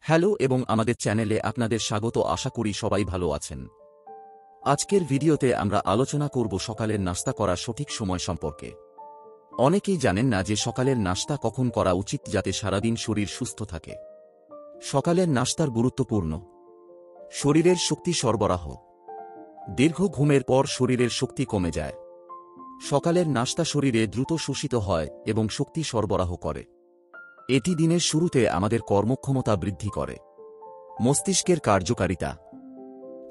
Hello এবং আমাদের চ্যানেলে আপনাদের স্বাগত। আশা করি সবাই ভালো আছেন। আজকের ভিডিওতে আমরা আলোচনা করব সকালের নাস্তা করার সঠিক সময় সম্পর্কে। অনেকেই জানেন না যে সকালের নাস্তা কখন করা উচিত যাতে সারাদিন শরীর সুস্থ থাকে। সকালের নাস্তার গুরুত্বপূর্ণ শরীরের শক্তি সরবরাহ। দীর্ঘ ঘুমের পর শরীরের শক্তি কমে যায়। সকালের নাস্তা শরীরে দ্রুত শোষিত হয় এবং শক্তি সরবরাহ করে। এটি দিনের শুরুতে আমাদের কর্মক্ষমতা বৃদ্ধি করে। মস্তিষ্কের কার্যকারিতা।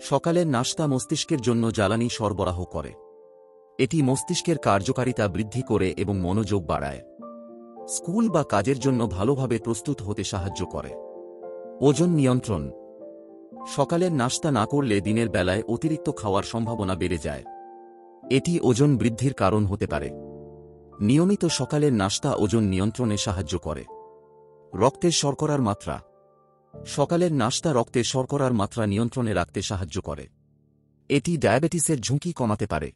সকালের নাস্তা মস্তিষ্কের জন্য জ্বালানি সরবরাহ করে। এটি মস্তিষ্কের কার্যকারিতা বৃদ্ধি করে এবং মনোযোগ বাড়ায়। স্কুল বা কাজের জন্য ভালোভাবে প্রস্তুত হতে সাহায্য করে। ওজন নিয়ন্ত্রণ। সকালের নাস্তা না করলে দিনের বেলায় অতিরিক্ত খাওয়ার সম্ভাবনা বেড়ে যায়। এটি ওজন বৃদ্ধির কারণ হতে পারে। নিয়মিত সকালের নাস্তা ওজন নিয়ন্ত্রণে সাহায্য করে। রক্তের শর্করার মাত্রা। সকালের নাস্তা রক্তে শর্করার মাত্রা নিয়ন্ত্রণে রাখতে সাহায্য করে। এটি ডায়াবেটিসের ঝুঁকি কমাতে পারে।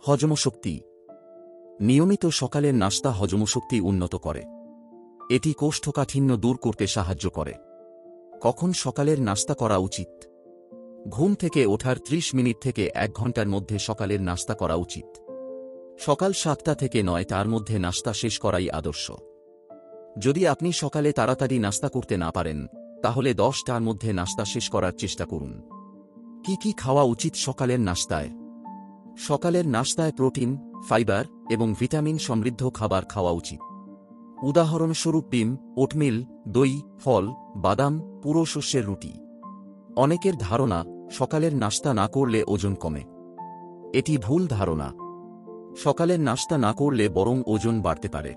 হজমশক্তি। নিয়মিত সকালের নাস্তা হজমশক্তি উন্নত করে। এটি কোষ্ঠকাঠিন্য দূর করতে সাহায্য করে। কখন সকালের নাস্তা করা উচিত? ঘুম থেকে ওঠার 30 মিনিট থেকে 1 ঘন্টার মধ্যে সকালের নাস্তা করা উচিত। সকাল 7টা থেকে 9টার মধ্যে নাস্তা শেষ করাই আদর্শ। যদি আপনি সকালে তাড়াতাড়ি নাস্তা করতে না পারেন, তাহলে 10টার মধ্যে নাস্তা শেষ করার চেষ্টা করুন। কি কি খাওয়া উচিত সকালের নাস্তায়? সকালের নাস্তায় প্রোটিন, ফাইবার এবং ভিটামিন সমৃদ্ধ খাবার খাওয়া উচিত। উদাহরণস্বরূপ ডিম, ওটমিল, দই, ফল, বাদাম, পুরো শস্যের রুটি। অনেকের ধারণা সকালের নাস্তা না করলে ওজন কমে। এটি ভুল ধারণা। সকালের নাস্তা না করলে বরং ওজন বাড়তে পারে।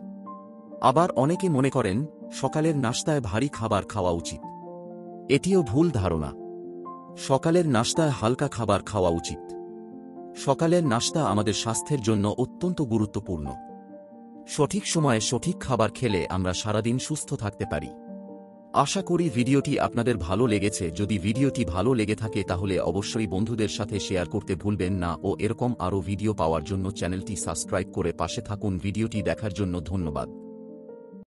আবার অনেকে মনে করেন সকালের নাস্তায় ভারী খাবার খাওয়া উচিত। এটিও ভুল ধারণা। সকালের নাস্তায় হালকা খাবার খাওয়া উচিত। সকালের নাস্তা আমাদের স্বাস্থ্যের জন্য অত্যন্ত গুরুত্বপূর্ণ। সঠিক সময়ে সঠিক খাবার খেলে আমরা সারাদিন সুস্থ থাকতে পারি। আশা করি ভিডিওটি আপনাদের ভালো লেগেছে। যদি ভিডিওটি ভালো লেগে থাকে তাহলে অবশ্যই বন্ধুদের সাথে শেয়ার করতে ভুলবেন না ও এরকম আরও ভিডিও পাওয়ার জন্য চ্যানেলটি সাবস্ক্রাইব করে পাশে থাকুন। ভিডিওটি দেখার জন্য ধন্যবাদ।